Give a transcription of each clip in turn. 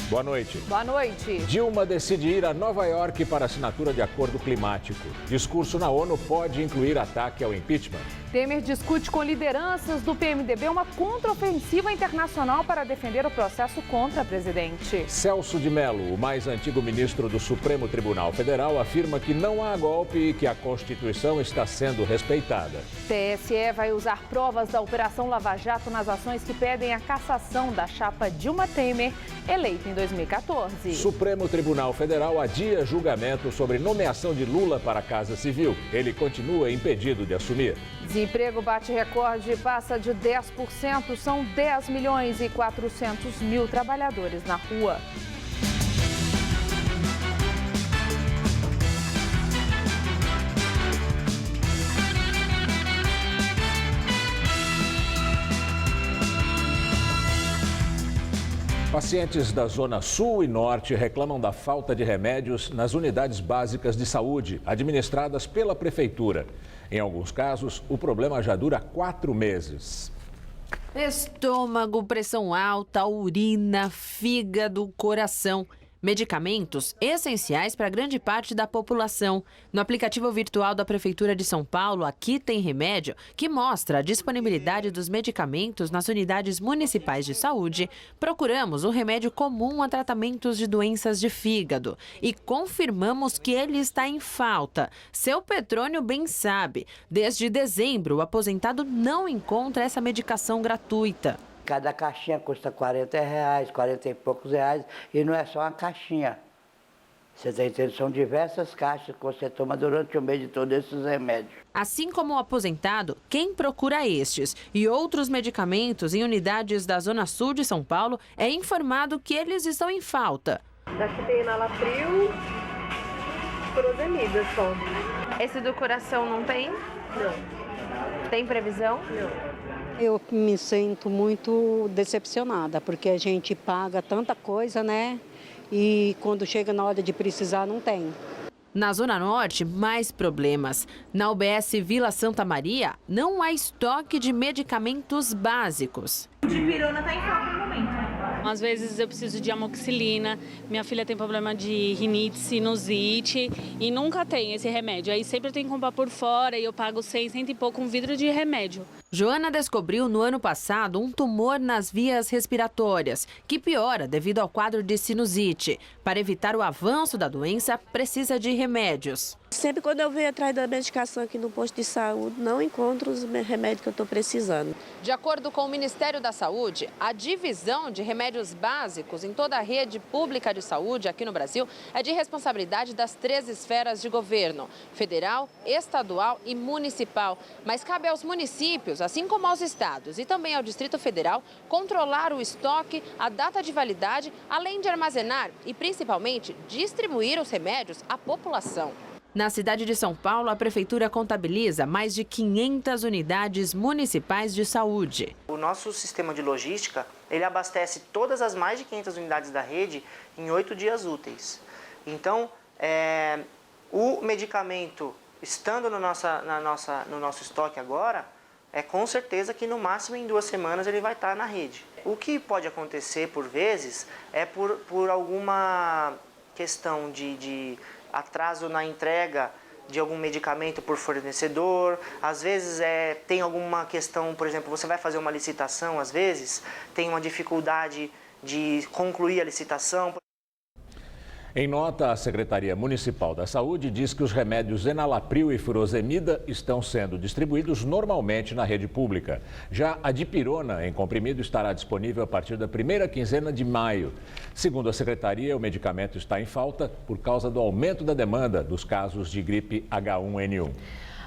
Boa noite. Boa noite. Dilma decide ir a Nova York para assinatura de acordo climático. Discurso na ONU pode incluir ataque ao impeachment. Temer discute com lideranças do PMDB uma contraofensiva internacional para defender o processo contra a presidente. Celso de Mello, o mais antigo ministro do Supremo Tribunal Federal, afirma que não há golpe e que a Constituição está sendo respeitada. TSE vai usar provas da Operação Lava Jato nas ações que pedem a cassação da chapa Dilma Temer, eleita em 2014. Supremo Tribunal Federal adia julgamento sobre nomeação de Lula para a Casa Civil. Ele continua impedido de assumir. Desemprego bate recorde e passa de 10%. São 10 milhões e 400 mil trabalhadores na rua. Pacientes da Zona Sul e Norte reclamam da falta de remédios nas unidades básicas de saúde, administradas pela Prefeitura. Em alguns casos, o problema já dura 4 meses. Estômago, pressão alta, urina, fígado, coração. Medicamentos essenciais para grande parte da população. No aplicativo virtual da Prefeitura de São Paulo, Aqui Tem Remédio, que mostra a disponibilidade dos medicamentos nas unidades municipais de saúde, procuramos o remédio comum a tratamentos de doenças de fígado e confirmamos que ele está em falta. Seu Petrônio bem sabe, desde dezembro o aposentado não encontra essa medicação gratuita. Cada caixinha custa R$40, 40 e poucos reais, e não é só uma caixinha. Você está entendendo? São diversas caixas que você toma durante o mês de todos esses remédios. Assim como o aposentado, quem procura estes e outros medicamentos em unidades da Zona Sul de São Paulo é informado que eles estão em falta. Daqui tem Enalapril, Furosemida só. Esse do coração não tem? Não. Tem previsão? Não. Eu me sinto muito decepcionada, porque a gente paga tanta coisa, né? E quando chega na hora de precisar, não tem. Na Zona Norte, mais problemas. Na UBS Vila Santa Maria, não há estoque de medicamentos básicos. O dipirona está em falta no momento. Às vezes eu preciso de amoxicilina, minha filha tem problema de rinite, sinusite e nunca tem esse remédio. Aí sempre eu tenho que comprar por fora e eu pago 100 e pouco um vidro de remédio. Joana descobriu no ano passado um tumor nas vias respiratórias, que piora devido ao quadro de sinusite. Para evitar o avanço da doença, precisa de remédios. Sempre quando eu venho atrás da medicação aqui no posto de saúde, não encontro os remédios que eu estou precisando. De acordo com o Ministério da Saúde, a divisão de remédios básicos em toda a rede pública de saúde aqui no Brasil é de responsabilidade das 3 esferas de governo: federal, estadual e municipal. Mas cabe aos municípios, assim como aos estados e também ao Distrito Federal, controlar o estoque, a data de validade, além de armazenar e, principalmente, distribuir os remédios à população. Na cidade de São Paulo, a Prefeitura contabiliza mais de 500 unidades municipais de saúde. O nosso sistema de logística, ele abastece todas as mais de 500 unidades da rede em 8 dias úteis. Então, o medicamento, estando no nosso estoque agora, com certeza que no máximo em 2 semanas ele vai estar na rede. O que pode acontecer, por vezes, é por alguma questão de atraso na entrega de algum medicamento por fornecedor. Às vezes tem alguma questão, por exemplo, você vai fazer uma licitação, às vezes tem uma dificuldade de concluir a licitação. Em nota, a Secretaria Municipal da Saúde diz que os remédios Enalapril e Furosemida estão sendo distribuídos normalmente na rede pública. Já a dipirona em comprimido estará disponível a partir da primeira quinzena de maio. Segundo a Secretaria, o medicamento está em falta por causa do aumento da demanda dos casos de gripe H1N1.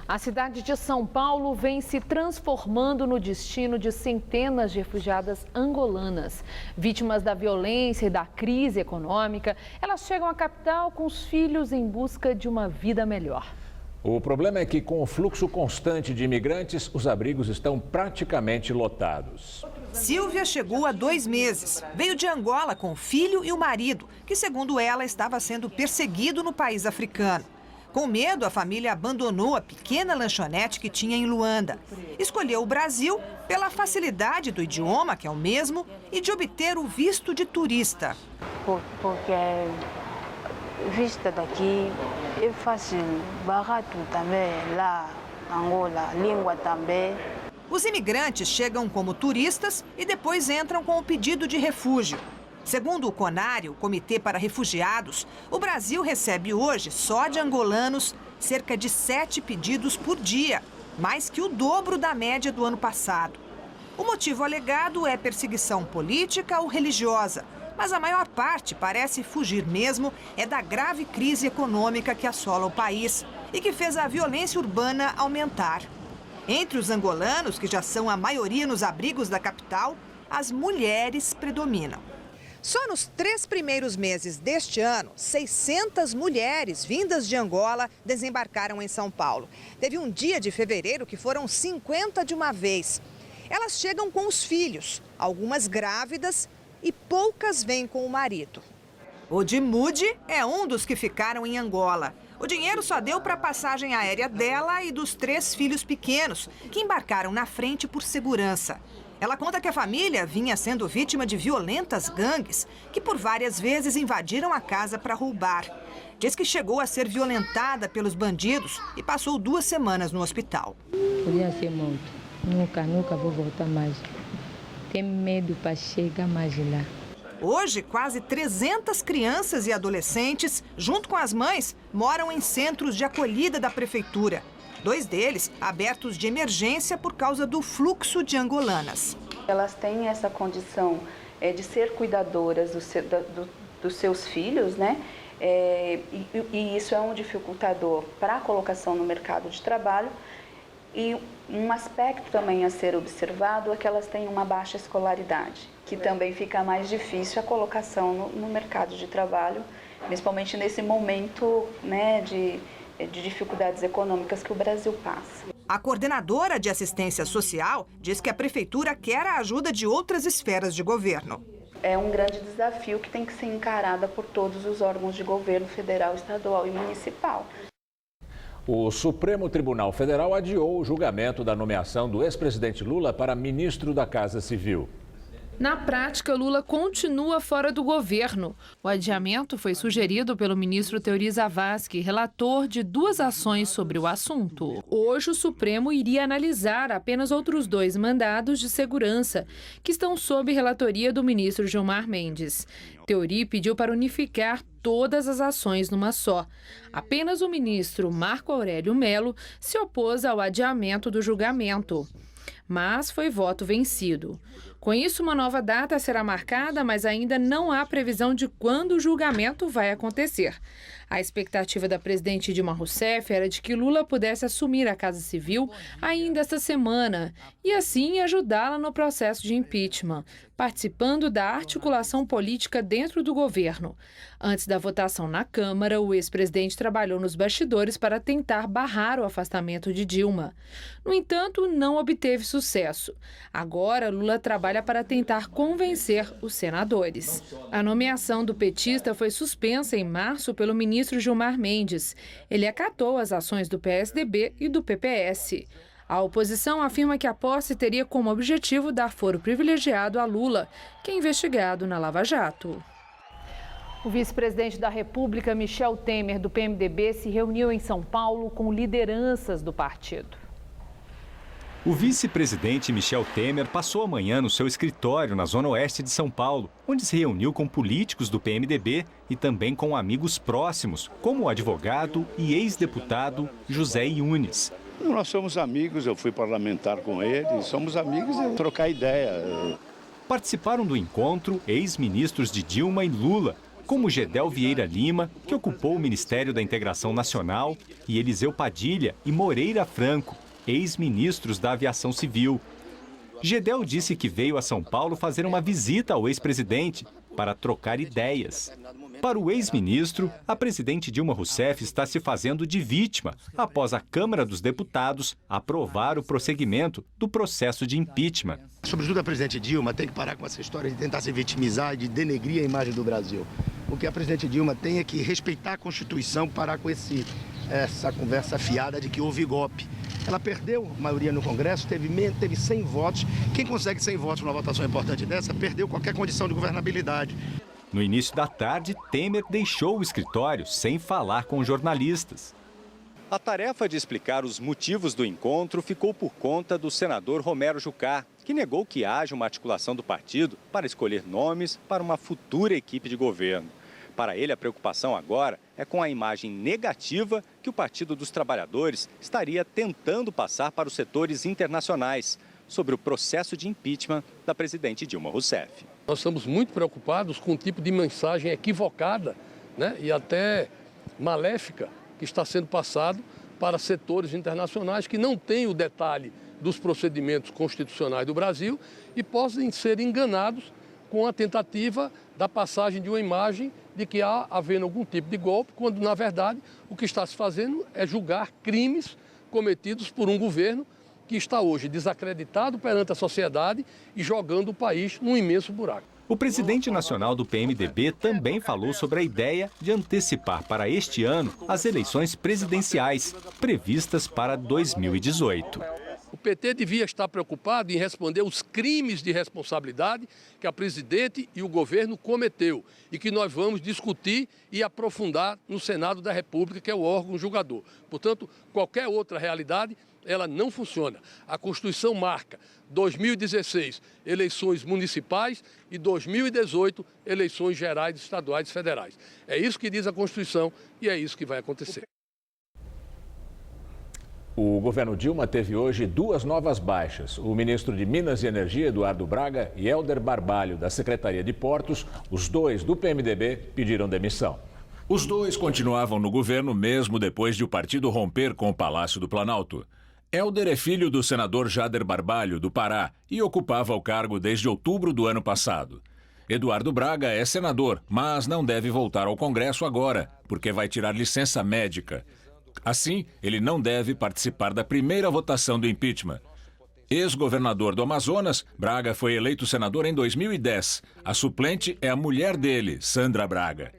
A cidade de São Paulo vem se transformando no destino de centenas de refugiadas angolanas. Vítimas da violência e da crise econômica, elas chegam à capital com os filhos em busca de uma vida melhor. O problema é que, com o fluxo constante de imigrantes, os abrigos estão praticamente lotados. Silvia chegou há 2 meses. Veio de Angola com o filho e o marido, que, segundo ela, estava sendo perseguido no país africano. Com medo, a família abandonou a pequena lanchonete que tinha em Luanda. Escolheu o Brasil pela facilidade do idioma, que é o mesmo, e de obter o visto de turista. porque vista daqui é fácil, barato também, lá, Angola, língua também. Os imigrantes chegam como turistas e depois entram com o pedido de refúgio. Segundo o CONARE, o Comitê para Refugiados, o Brasil recebe hoje, só de angolanos, cerca de 7 pedidos por dia, mais que o dobro da média do ano passado. O motivo alegado é perseguição política ou religiosa, mas a maior parte parece fugir mesmo é da grave crise econômica que assola o país e que fez a violência urbana aumentar. Entre os angolanos, que já são a maioria nos abrigos da capital, as mulheres predominam. Só nos 3 primeiros meses deste ano, 600 mulheres vindas de Angola desembarcaram em São Paulo. Teve um dia de fevereiro que foram 50 de uma vez. Elas chegam com os filhos, algumas grávidas, e poucas vêm com o marido. O Dimude é um dos que ficaram em Angola. O dinheiro só deu para a passagem aérea dela e dos 3 filhos pequenos, que embarcaram na frente por segurança. Ela conta que a família vinha sendo vítima de violentas gangues que por várias vezes invadiram a casa para roubar. Diz que chegou a ser violentada pelos bandidos e passou 2 semanas no hospital. Podia ser morto. Nunca vou voltar mais. Tenho medo para chegar mais lá. Hoje, quase 300 crianças e adolescentes, junto com as mães, moram em centros de acolhida da prefeitura. 2 deles abertos de emergência por causa do fluxo de angolanas. Elas têm essa condição de ser cuidadoras dos seus filhos, né? E isso é um dificultador para a colocação no mercado de trabalho. E um aspecto também a ser observado é que elas têm uma baixa escolaridade, que também fica mais difícil a colocação no mercado de trabalho, principalmente nesse momento, né, de dificuldades econômicas que o Brasil passa. A coordenadora de assistência social diz que a prefeitura quer a ajuda de outras esferas de governo. É um grande desafio que tem que ser encarada por todos os órgãos de governo federal, estadual e municipal. O Supremo Tribunal Federal adiou o julgamento da nomeação do ex-presidente Lula para ministro da Casa Civil. Na prática, Lula continua fora do governo. O adiamento foi sugerido pelo ministro Teori Zavascki, relator de 2 ações sobre o assunto. Hoje, o Supremo iria analisar apenas outros 2 mandados de segurança, que estão sob relatoria do ministro Gilmar Mendes. Teori pediu para unificar todas as ações numa só. Apenas o ministro Marco Aurélio Mello se opôs ao adiamento do julgamento, mas foi voto vencido. Com isso, uma nova data será marcada, mas ainda não há previsão de quando o julgamento vai acontecer. A expectativa da presidente Dilma Rousseff era de que Lula pudesse assumir a Casa Civil ainda esta semana e, assim, ajudá-la no processo de impeachment, participando da articulação política dentro do governo. Antes da votação na Câmara, o ex-presidente trabalhou nos bastidores para tentar barrar o afastamento de Dilma. No entanto, não obteve sucesso. Agora, Lula trabalha para tentar convencer os senadores. A nomeação do petista foi suspensa em março pelo ministro Gilmar Mendes. Ele acatou as ações do PSDB e do PPS. A oposição afirma que a posse teria como objetivo dar foro privilegiado a Lula, que é investigado na Lava Jato. O vice-presidente da República, Michel Temer, do PMDB, se reuniu em São Paulo com lideranças do partido. O vice-presidente Michel Temer passou a manhã no seu escritório na zona oeste de São Paulo, onde se reuniu com políticos do PMDB e também com amigos próximos, como o advogado e ex-deputado José Yunes. Nós somos amigos, eu fui parlamentar com ele, somos amigos e trocar ideia. Participaram do encontro ex-ministros de Dilma e Lula, como Gedel Vieira Lima, que ocupou o Ministério da Integração Nacional, e Eliseu Padilha e Moreira Franco, ex-ministros da Aviação Civil. Gedel disse que veio a São Paulo fazer uma visita ao ex-presidente para trocar ideias. Para o ex-ministro, a presidente Dilma Rousseff está se fazendo de vítima após a Câmara dos Deputados aprovar o prosseguimento do processo de impeachment. Sobretudo a presidente Dilma tem que parar com essa história de tentar se vitimizar e de denegrir a imagem do Brasil. O que a presidente Dilma tem é que respeitar a Constituição, parar com essa conversa fiada de que houve golpe. Ela perdeu a maioria no Congresso, teve 100 votos. Quem consegue 100 votos numa votação importante dessa, perdeu qualquer condição de governabilidade. No início da tarde, Temer deixou o escritório sem falar com jornalistas. A tarefa de explicar os motivos do encontro ficou por conta do senador Romero Jucá, que negou que haja uma articulação do partido para escolher nomes para uma futura equipe de governo. Para ele, a preocupação agora é com a imagem negativa que o Partido dos Trabalhadores estaria tentando passar para os setores internacionais sobre o processo de impeachment da presidente Dilma Rousseff. Nós estamos muito preocupados com o tipo de mensagem equivocada, né, e até maléfica que está sendo passado para setores internacionais que não têm o detalhe dos procedimentos constitucionais do Brasil e podem ser enganados com a tentativa da passagem de uma imagem de que há havendo algum tipo de golpe, quando, na verdade, o que está se fazendo é julgar crimes cometidos por um governo que está hoje desacreditado perante a sociedade e jogando o país num imenso buraco. O presidente nacional do PMDB também falou sobre a ideia de antecipar para este ano as eleições presidenciais, previstas para 2018. O PT devia estar preocupado em responder os crimes de responsabilidade que a presidente e o governo cometeu e que nós vamos discutir e aprofundar no Senado da República, que é o órgão julgador. Portanto, qualquer outra realidade, ela não funciona. A Constituição marca 2016 eleições municipais e 2018 eleições gerais, estaduais e federais. É isso que diz a Constituição e é isso que vai acontecer. O governo Dilma teve hoje 2 novas baixas. O ministro de Minas e Energia, Eduardo Braga, e Helder Barbalho, da Secretaria de Portos, os 2 do PMDB, pediram demissão. Os 2 continuavam no governo mesmo depois de o partido romper com o Palácio do Planalto. Helder é filho do senador Jader Barbalho, do Pará, e ocupava o cargo desde outubro do ano passado. Eduardo Braga é senador, mas não deve voltar ao Congresso agora, porque vai tirar licença médica. Assim, ele não deve participar da primeira votação do impeachment. Ex-governador do Amazonas, Braga foi eleito senador em 2010. A suplente é a mulher dele, Sandra Braga.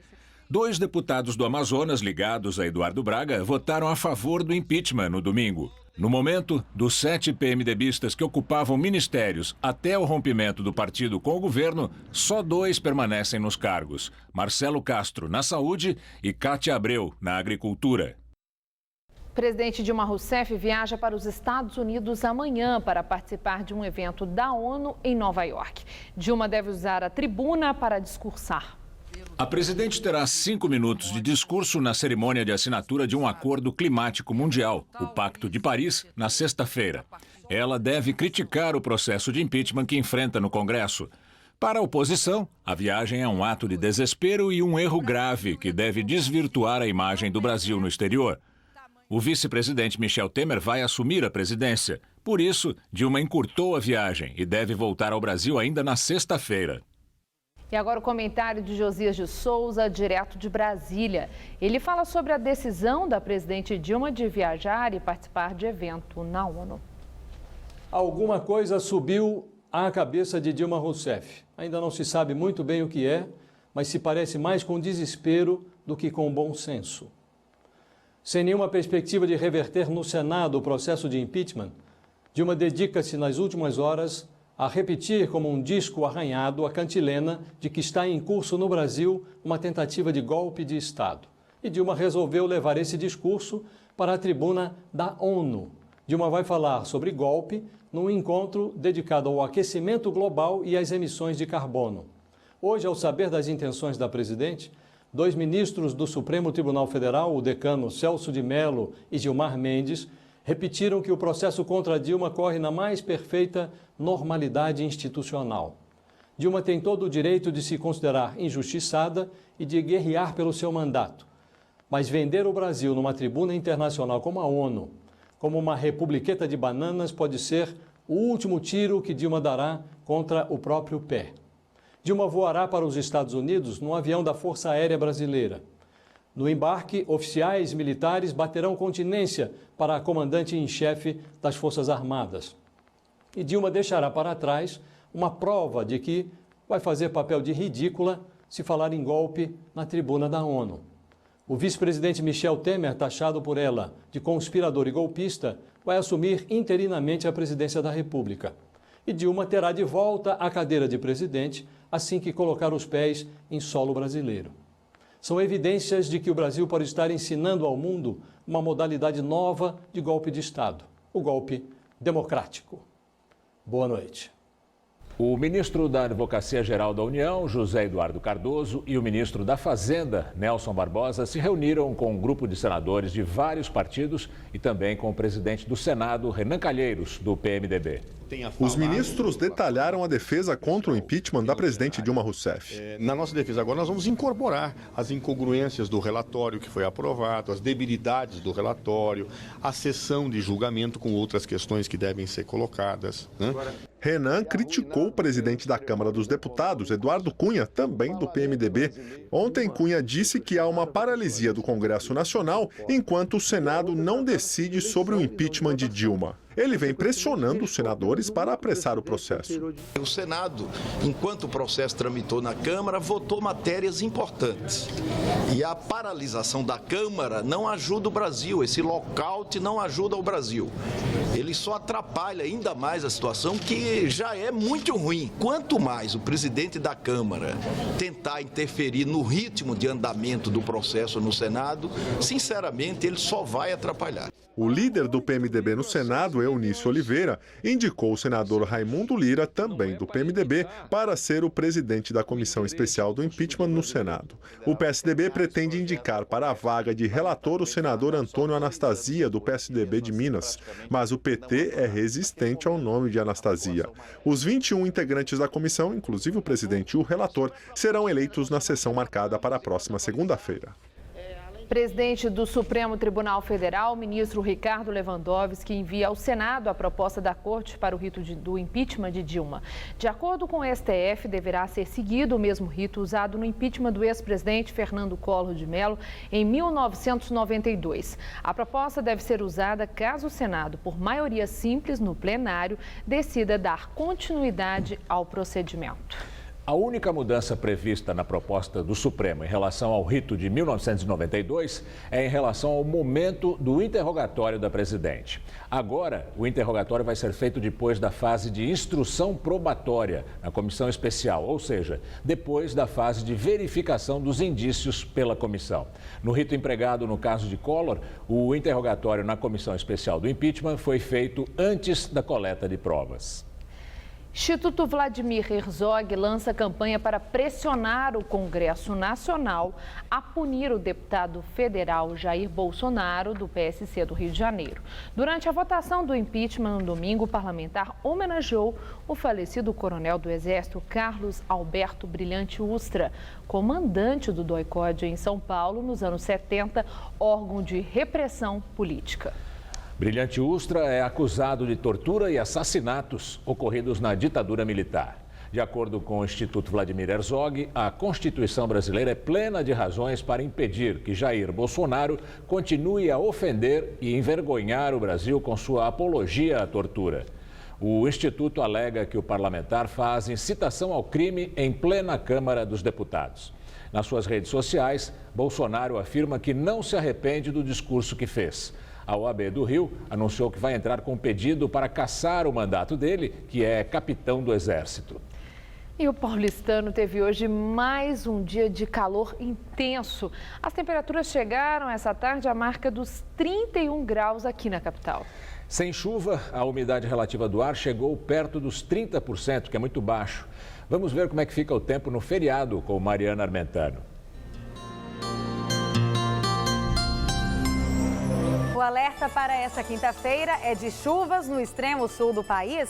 2 deputados do Amazonas ligados a Eduardo Braga votaram a favor do impeachment no domingo. No momento, dos 7 PMDBistas que ocupavam ministérios até o rompimento do partido com o governo, só 2 permanecem nos cargos: Marcelo Castro, na Saúde, e Cátia Abreu, na Agricultura. O presidente Dilma Rousseff viaja para os Estados Unidos amanhã para participar de um evento da ONU em Nova York. Dilma deve usar a tribuna para discursar. A presidente terá 5 minutos de discurso na cerimônia de assinatura de um acordo climático mundial, o Pacto de Paris, na sexta-feira. Ela deve criticar o processo de impeachment que enfrenta no Congresso. Para a oposição, a viagem é um ato de desespero e um erro grave que deve desvirtuar a imagem do Brasil no exterior. O vice-presidente Michel Temer vai assumir a presidência. Por isso, Dilma encurtou a viagem e deve voltar ao Brasil ainda na sexta-feira. E agora o comentário de Josias de Souza, direto de Brasília. Ele fala sobre a decisão da presidente Dilma de viajar e participar de evento na ONU. Alguma coisa subiu à cabeça de Dilma Rousseff. Ainda não se sabe muito bem o que é, mas se parece mais com desespero do que com bom senso. Sem nenhuma perspectiva de reverter no Senado o processo de impeachment, Dilma dedica-se nas últimas horas a repetir como um disco arranhado a cantilena de que está em curso no Brasil uma tentativa de golpe de Estado. E Dilma resolveu levar esse discurso para a tribuna da ONU. Dilma vai falar sobre golpe num encontro dedicado ao aquecimento global e às emissões de carbono. Hoje, ao saber das intenções da presidente, 2 ministros do Supremo Tribunal Federal, o decano Celso de Mello e Gilmar Mendes, repetiram que o processo contra Dilma corre na mais perfeita normalidade institucional. Dilma tem todo o direito de se considerar injustiçada e de guerrear pelo seu mandato. Mas vender o Brasil numa tribuna internacional como a ONU, como uma republiqueta de bananas, pode ser o último tiro que Dilma dará contra o próprio pé. Dilma voará para os Estados Unidos num avião da Força Aérea Brasileira. No embarque, oficiais militares baterão continência para a comandante em chefe das Forças Armadas. E Dilma deixará para trás uma prova de que vai fazer papel de ridícula se falar em golpe na tribuna da ONU. O vice-presidente Michel Temer, taxado por ela de conspirador e golpista, vai assumir interinamente a presidência da República. E Dilma terá de volta à cadeira de presidente assim que colocar os pés em solo brasileiro. São evidências de que o Brasil pode estar ensinando ao mundo uma modalidade nova de golpe de Estado, o golpe democrático. Boa noite. O ministro da Advocacia-Geral da União, José Eduardo Cardoso, e o ministro da Fazenda, Nelson Barbosa, se reuniram com um grupo de senadores de vários partidos e também com o presidente do Senado, Renan Calheiros, do PMDB. Os ministros detalharam a defesa contra o impeachment da presidente Dilma Rousseff. Na nossa defesa agora nós vamos incorporar as incongruências do relatório que foi aprovado, as debilidades do relatório, a sessão de julgamento com outras questões que devem ser colocadas, né? Renan criticou o presidente da Câmara dos Deputados, Eduardo Cunha, também do PMDB. Ontem, Cunha disse que há uma paralisia do Congresso Nacional enquanto o Senado não decide sobre o impeachment de Dilma. Ele vem pressionando os senadores para apressar o processo. O Senado, enquanto o processo tramitou na Câmara, votou matérias importantes. E a paralisação da Câmara não ajuda o Brasil, esse lockout não ajuda o Brasil. Ele só atrapalha ainda mais a situação, que já é muito ruim. Quanto mais o presidente da Câmara tentar interferir no ritmo de andamento do processo no Senado, sinceramente, ele só vai atrapalhar. O líder do PMDB no Senado, Eunício Oliveira, indicou o senador Raimundo Lira, também do PMDB, para ser o presidente da Comissão Especial do Impeachment no Senado. O PSDB pretende indicar para a vaga de relator o senador Antônio Anastasia, do PSDB de Minas, mas o PT é resistente ao nome de Anastasia. Os 21 integrantes da comissão, inclusive o presidente e o relator, serão eleitos na sessão marcada para a próxima segunda-feira. Presidente do Supremo Tribunal Federal, ministro Ricardo Lewandowski, envia ao Senado a proposta da Corte para o rito do impeachment de Dilma. De acordo com o STF, deverá ser seguido o mesmo rito usado no impeachment do ex-presidente Fernando Collor de Mello em 1992. A proposta deve ser usada caso o Senado, por maioria simples no plenário, decida dar continuidade ao procedimento. A única mudança prevista na proposta do Supremo em relação ao rito de 1992 é em relação ao momento do interrogatório da presidente. Agora, o interrogatório vai ser feito depois da fase de instrução probatória na comissão especial, ou seja, depois da fase de verificação dos indícios pela comissão. No rito empregado no caso de Collor, o interrogatório na comissão especial do impeachment foi feito antes da coleta de provas. Instituto Vladimir Herzog lança campanha para pressionar o Congresso Nacional a punir o deputado federal Jair Bolsonaro, do PSC do Rio de Janeiro. Durante a votação do impeachment no domingo, o parlamentar homenageou o falecido coronel do Exército Carlos Alberto Brilhante Ustra, comandante do DOI-CODE em São Paulo nos anos 70, órgão de repressão política. Brilhante Ustra é acusado de tortura e assassinatos ocorridos na ditadura militar. De acordo com o Instituto Vladimir Herzog, a Constituição brasileira é plena de razões para impedir que Jair Bolsonaro continue a ofender e envergonhar o Brasil com sua apologia à tortura. O Instituto alega que o parlamentar faz incitação ao crime em plena Câmara dos Deputados. Nas suas redes sociais, Bolsonaro afirma que não se arrepende do discurso que fez. A OAB do Rio anunciou que vai entrar com um pedido para cassar o mandato dele, que é capitão do Exército. E o paulistano teve hoje mais um dia de calor intenso. As temperaturas chegaram essa tarde à marca dos 31 graus aqui na capital. Sem chuva, a umidade relativa do ar chegou perto dos 30%, que é muito baixo. Vamos ver como é que fica o tempo no feriado com Mariana Armentano. O alerta para essa quinta-feira é de chuvas no extremo sul do país.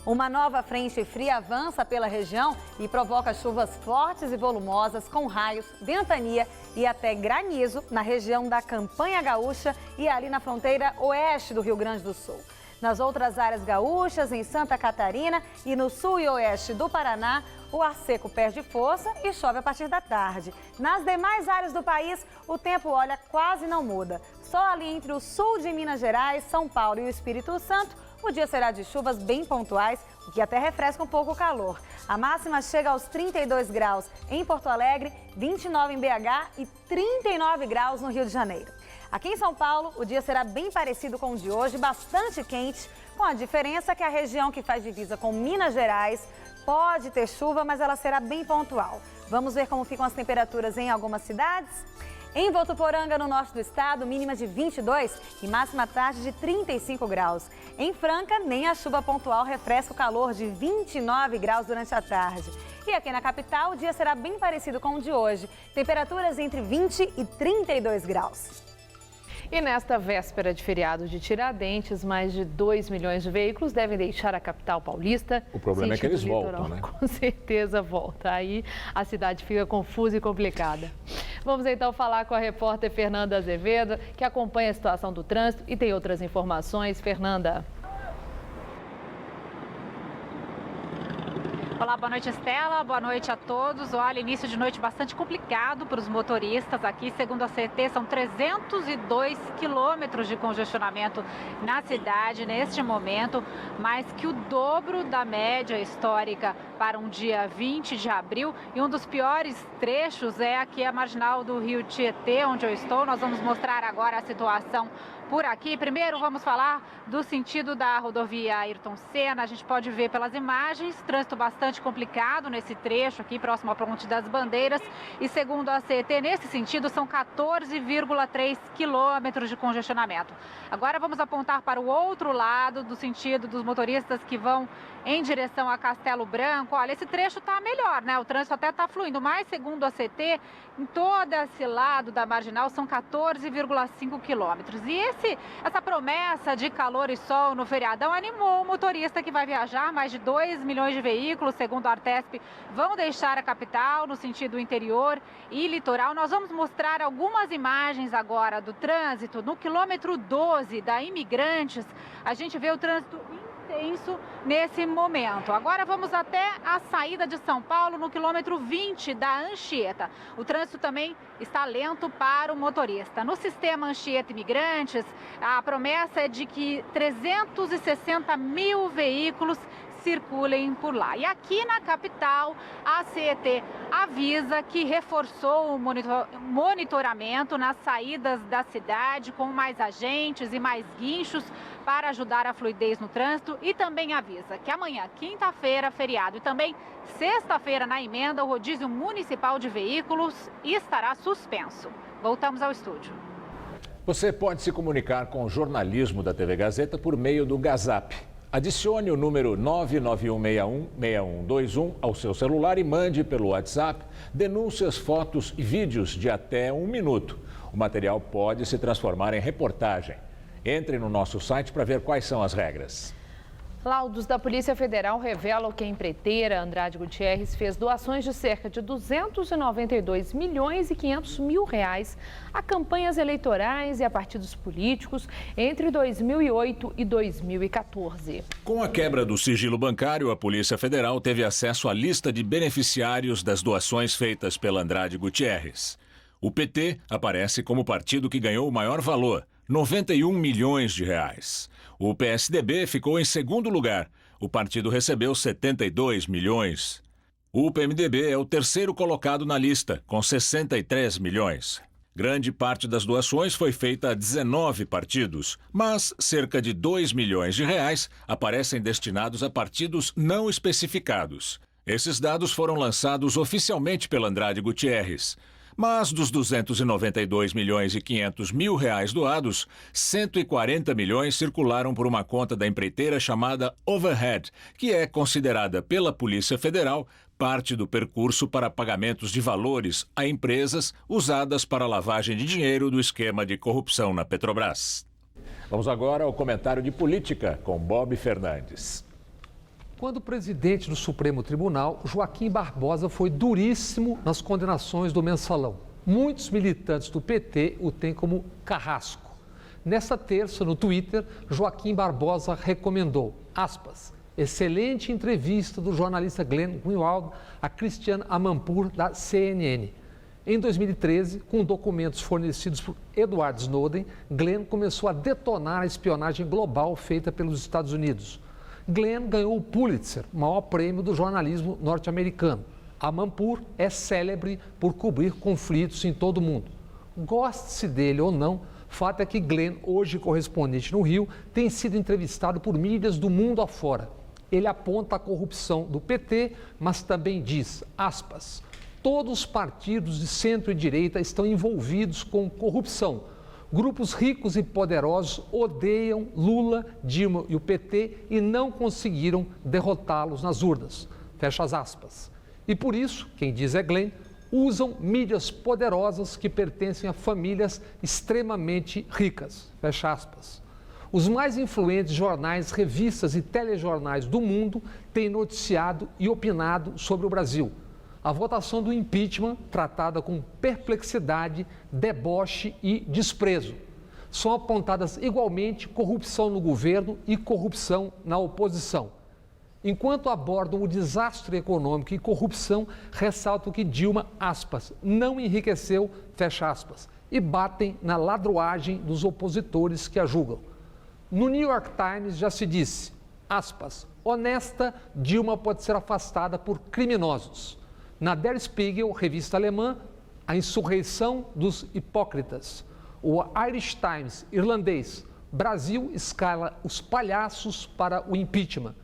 Uma nova frente fria avança pela região e provoca chuvas fortes e volumosas com raios, ventania e até granizo na região da Campanha Gaúcha e ali na fronteira oeste do Rio Grande do Sul. Nas outras áreas gaúchas, em Santa Catarina e no sul e oeste do Paraná, o ar seco perde força e chove a partir da tarde. Nas demais áreas do país, o tempo, olha, quase não muda. Só ali entre o sul de Minas Gerais, São Paulo e o Espírito Santo, o dia será de chuvas bem pontuais, o que até refresca um pouco o calor. A máxima chega aos 32 graus em Porto Alegre, 29 em BH e 39 graus no Rio de Janeiro. Aqui em São Paulo, o dia será bem parecido com o de hoje, bastante quente, com a diferença que a região que faz divisa com Minas Gerais pode ter chuva, mas ela será bem pontual. Vamos ver como ficam as temperaturas em algumas cidades? Em Votuporanga, no norte do estado, mínima de 22 e máxima tarde de 35 graus. Em Franca, nem a chuva pontual refresca o calor de 29 graus durante a tarde. E aqui na capital, o dia será bem parecido com o de hoje. Temperaturas entre 20 e 32 graus. E nesta véspera de feriado de Tiradentes, mais de 2 milhões de veículos devem deixar a capital paulista. O problema é que eles voltam, né? Com certeza volta. Aí a cidade fica confusa e complicada. Vamos então falar com a repórter Fernanda Azevedo, que acompanha a situação do trânsito e tem outras informações. Fernanda. Olá, boa noite, Estela. Boa noite a todos. Olha, início de noite bastante complicado para os motoristas. Aqui, segundo a CT, são 302 quilômetros de congestionamento na cidade neste momento, mais que o dobro da média histórica para um dia 20 de abril. E um dos piores trechos é aqui a marginal do Rio Tietê, onde eu estou. Nós vamos mostrar agora a situação por aqui. Primeiro vamos falar do sentido da rodovia Ayrton Senna. A gente pode ver pelas imagens, trânsito bastante complicado nesse trecho aqui, próximo à Ponte das Bandeiras. E segundo a CET, nesse sentido, são 14,3 quilômetros de congestionamento. Agora vamos apontar para o outro lado, do sentido dos motoristas que vão em direção a Castelo Branco. Olha, esse trecho está melhor, né? O trânsito até está fluindo, mas segundo a CT, em todo esse lado da marginal são 14,5 quilômetros. E essa promessa de calor e sol no feriadão animou o motorista que vai viajar. Mais de 2 milhões de veículos, segundo a Artesp, vão deixar a capital no sentido interior e litoral. Nós vamos mostrar algumas imagens agora do trânsito. No quilômetro 12 da Imigrantes, a gente vê o trânsito intenso nesse momento. Agora vamos até a saída de São Paulo, no quilômetro 20 da Anchieta. O trânsito também está lento para o motorista. No sistema Anchieta Imigrantes, a promessa é de que 360 mil veículos circulem por lá. E aqui na capital, a CET avisa que reforçou o monitoramento nas saídas da cidade, com mais agentes e mais guinchos para ajudar a fluidez no trânsito, e também avisa que amanhã, quinta-feira, feriado, e também sexta-feira, na emenda, o rodízio municipal de veículos estará suspenso. Voltamos ao estúdio. Você pode se comunicar com o jornalismo da TV Gazeta por meio do Gazap. Adicione o número 991616121 ao seu celular e mande pelo WhatsApp denúncias, fotos e vídeos de até 1 minuto. O material pode se transformar em reportagem. Entre no nosso site para ver quais são as regras. Laudos da Polícia Federal revelam que a empreiteira Andrade Gutierrez fez doações de cerca de 292 milhões e 500 mil reais a campanhas eleitorais e a partidos políticos entre 2008 e 2014. Com a quebra do sigilo bancário, a Polícia Federal teve acesso à lista de beneficiários das doações feitas pela Andrade Gutierrez. O PT aparece como o partido que ganhou o maior valor, 91 milhões de reais. O PSDB ficou em segundo lugar. O partido recebeu 72 milhões. O PMDB é o terceiro colocado na lista, com 63 milhões. Grande parte das doações foi feita a 19 partidos, mas cerca de 2 milhões de reais aparecem destinados a partidos não especificados. Esses dados foram lançados oficialmente pela Andrade Gutierrez. Mas dos 292 milhões e 500 mil reais doados, 140 milhões circularam por uma conta da empreiteira chamada Overhead, que é considerada pela Polícia Federal parte do percurso para pagamentos de valores a empresas usadas para a lavagem de dinheiro do esquema de corrupção na Petrobras. Vamos agora ao comentário de política com Bob Fernandes. Quando presidente do Supremo Tribunal, Joaquim Barbosa foi duríssimo nas condenações do Mensalão. Muitos militantes do PT o têm como carrasco. Nesta terça, no Twitter, Joaquim Barbosa recomendou, aspas, excelente entrevista do jornalista Glenn Greenwald a Christiane Amanpour, da CNN. Em 2013, com documentos fornecidos por Edward Snowden, Glenn começou a detonar a espionagem global feita pelos Estados Unidos. Glenn ganhou o Pulitzer, maior prêmio do jornalismo norte-americano. Amanpour é célebre por cobrir conflitos em todo o mundo. Goste-se dele ou não, fato é que Glenn, hoje correspondente no Rio, tem sido entrevistado por mídias do mundo afora. Ele aponta a corrupção do PT, mas também diz, aspas, todos os partidos de centro e direita estão envolvidos com corrupção. Grupos ricos e poderosos odeiam Lula, Dilma e o PT e não conseguiram derrotá-los nas urnas. Fecha as aspas. E por isso, quem diz é Glenn, usam mídias poderosas que pertencem a famílias extremamente ricas. Fecha aspas. Os mais influentes jornais, revistas e telejornais do mundo têm noticiado e opinado sobre o Brasil. A votação do impeachment, tratada com perplexidade, deboche e desprezo. São apontadas igualmente corrupção no governo e corrupção na oposição. Enquanto abordam o desastre econômico e corrupção, ressaltam que Dilma, aspas, não enriqueceu, fecha aspas, e batem na ladroagem dos opositores que a julgam. No New York Times já se disse, aspas, honesta, Dilma pode ser afastada por criminosos. Na Der Spiegel, revista alemã, a insurreição dos hipócritas. O Irish Times, irlandês, Brasil escala os palhaços para o impeachment.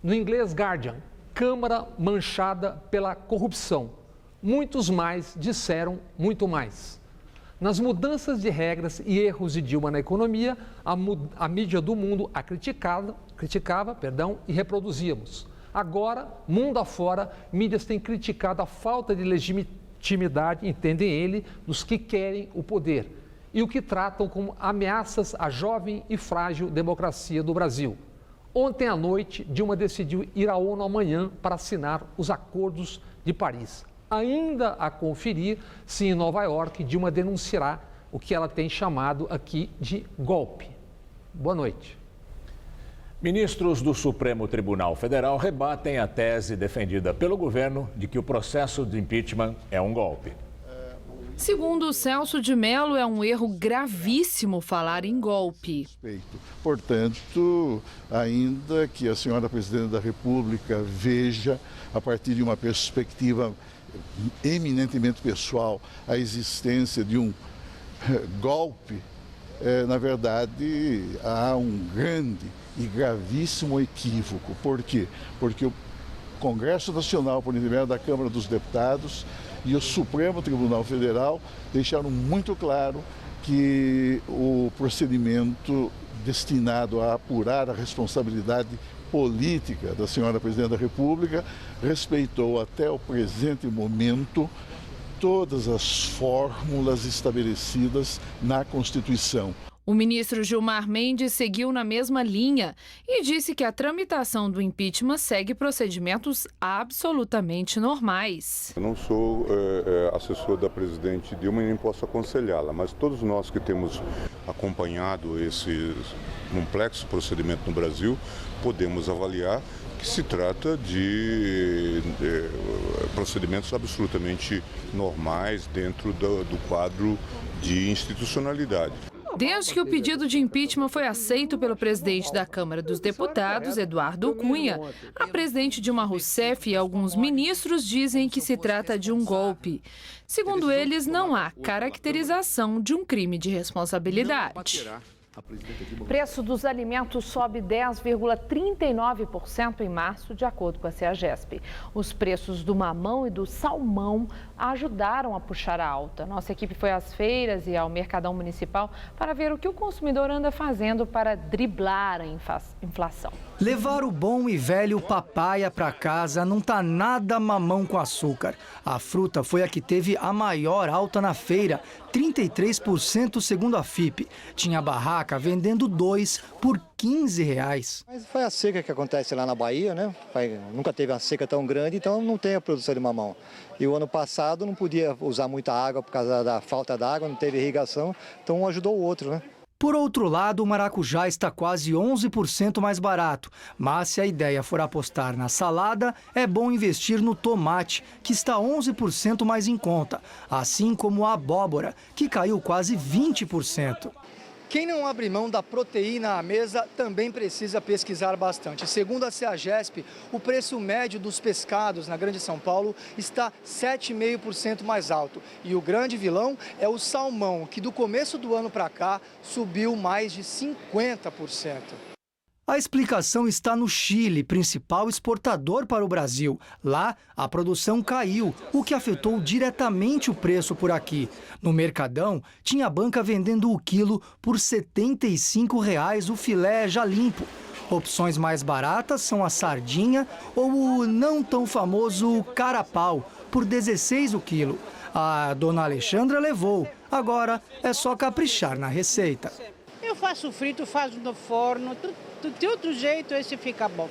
No inglês Guardian, Câmara manchada pela corrupção. Muitos mais disseram muito mais. Nas mudanças de regras e erros de Dilma na economia, a mídia do mundo a criticava e reproduzíamos. Agora, mundo afora, mídias têm criticado a falta de legitimidade, entendem ele, dos que querem o poder e o que tratam como ameaças à jovem e frágil democracia do Brasil. Ontem à noite, Dilma decidiu ir à ONU amanhã para assinar os acordos de Paris. Ainda a conferir se em Nova York Dilma denunciará o que ela tem chamado aqui de golpe. Boa noite. Ministros do Supremo Tribunal Federal rebatem a tese defendida pelo governo de que o processo de impeachment é um golpe. Segundo Celso de Mello, é um erro gravíssimo falar em golpe. Portanto, ainda que a senhora Presidente da República veja, a partir de uma perspectiva eminentemente pessoal, a existência de um golpe, na verdade, há um grande e gravíssimo equívoco. Por quê? Porque o Congresso Nacional, por intermédio da Câmara dos Deputados, e o Supremo Tribunal Federal deixaram muito claro que o procedimento destinado a apurar a responsabilidade política da senhora Presidente da República respeitou até o presente momento todas as fórmulas estabelecidas na Constituição. O ministro Gilmar Mendes seguiu na mesma linha e disse que a tramitação do impeachment segue procedimentos absolutamente normais. Eu não sou assessor da presidente Dilma e nem posso aconselhá-la, mas todos nós que temos acompanhado esse complexo procedimento no Brasil, podemos avaliar que se trata de procedimentos absolutamente normais dentro do quadro de institucionalidade. Desde que o pedido de impeachment foi aceito pelo presidente da Câmara dos Deputados, Eduardo Cunha, a presidente Dilma Rousseff e alguns ministros dizem que se trata de um golpe. Segundo eles, não há caracterização de um crime de responsabilidade. O preço dos alimentos sobe 10,39% em março, de acordo com a CEAGESP. Os preços do mamão e do salmão ajudaram a puxar a alta. Nossa equipe foi às feiras e ao Mercadão Municipal para ver o que o consumidor anda fazendo para driblar a inflação. Levar o bom e velho papaya para casa não tá nada mamão com açúcar. A fruta foi a que teve a maior alta na feira, 33% segundo a FIPE. Tinha barraca vendendo 2 por R$15. Mas foi a seca que acontece lá na Bahia, né? Nunca teve uma seca tão grande, então não tem a produção de mamão. E o ano passado não podia usar muita água por causa da falta d'água, não teve irrigação, então um ajudou o outro, né? Por outro lado, o maracujá está quase 11% mais barato. Mas se a ideia for apostar na salada, é bom investir no tomate, que está 11% mais em conta. Assim como a abóbora, que caiu quase 20%. Quem não abre mão da proteína à mesa também precisa pesquisar bastante. Segundo a CEAGESP, o preço médio dos pescados na Grande São Paulo está 7,5% mais alto. E o grande vilão é o salmão, que do começo do ano para cá subiu mais de 50%. A explicação está no Chile, principal exportador para o Brasil. Lá, a produção caiu, o que afetou diretamente o preço por aqui. No Mercadão, tinha a banca vendendo o quilo por R$ 75,00 o filé já limpo. Opções mais baratas são a sardinha ou o não tão famoso carapau, por R$ 16,00 o quilo. A dona Alexandra levou, agora é só caprichar na receita. Eu faço frito, faço no forno, de outro jeito esse fica bom.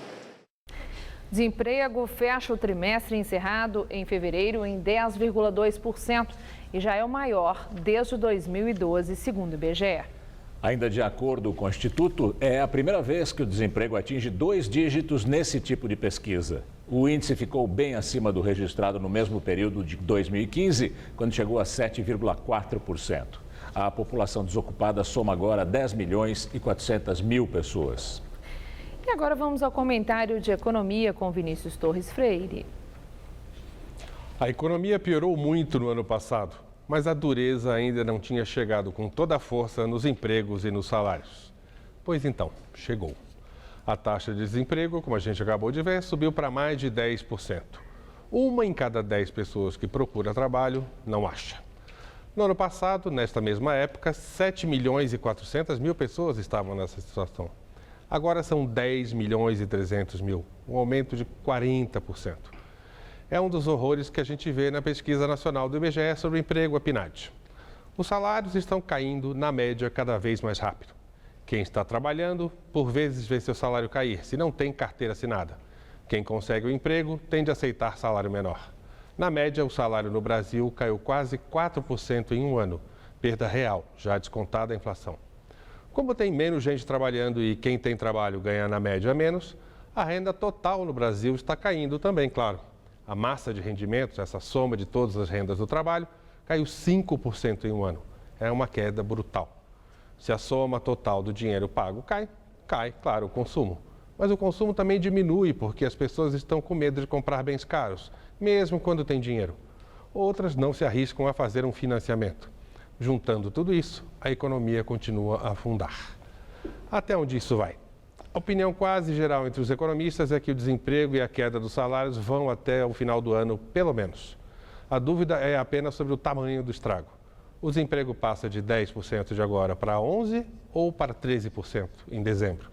Desemprego fecha o trimestre encerrado em fevereiro em 10,2% e já é o maior desde 2012, segundo o IBGE. Ainda de acordo com o Instituto, é a primeira vez que o desemprego atinge 2 dígitos nesse tipo de pesquisa. O índice ficou bem acima do registrado no mesmo período de 2015, quando chegou a 7,4%. A população desocupada soma agora 10 milhões e 400 mil pessoas. E agora vamos ao comentário de economia com Vinícius Torres Freire. A economia piorou muito no ano passado, mas a dureza ainda não tinha chegado com toda a força nos empregos e nos salários. Pois então, chegou. A taxa de desemprego, como a gente acabou de ver, subiu para mais de 10%. 1 em cada 10 pessoas que procura trabalho não acha. No ano passado, nesta mesma época, 7 milhões e 400 mil pessoas estavam nessa situação. Agora são 10 milhões e 300 mil, um aumento de 40%. É um dos horrores que a gente vê na pesquisa nacional do IBGE sobre emprego, a PNAD. Os salários estão caindo, na média, cada vez mais rápido. Quem está trabalhando, por vezes vê seu salário cair, se não tem carteira assinada. Quem consegue o emprego, tende a aceitar salário menor. Na média, o salário no Brasil caiu quase 4% em um ano, perda real, já descontada a inflação. Como tem menos gente trabalhando e quem tem trabalho ganha na média menos, a renda total no Brasil está caindo também, claro. A massa de rendimentos, essa soma de todas as rendas do trabalho, caiu 5% em um ano. É uma queda brutal. Se a soma total do dinheiro pago cai, claro, o consumo. Mas o consumo também diminui porque as pessoas estão com medo de comprar bens caros, mesmo quando tem dinheiro. Outras não se arriscam a fazer um financiamento. Juntando tudo isso, a economia continua a afundar. Até onde isso vai? A opinião quase geral entre os economistas é que o desemprego e a queda dos salários vão até o final do ano, pelo menos. A dúvida é apenas sobre o tamanho do estrago. O desemprego passa de 10% de agora para 11% ou para 13% em dezembro.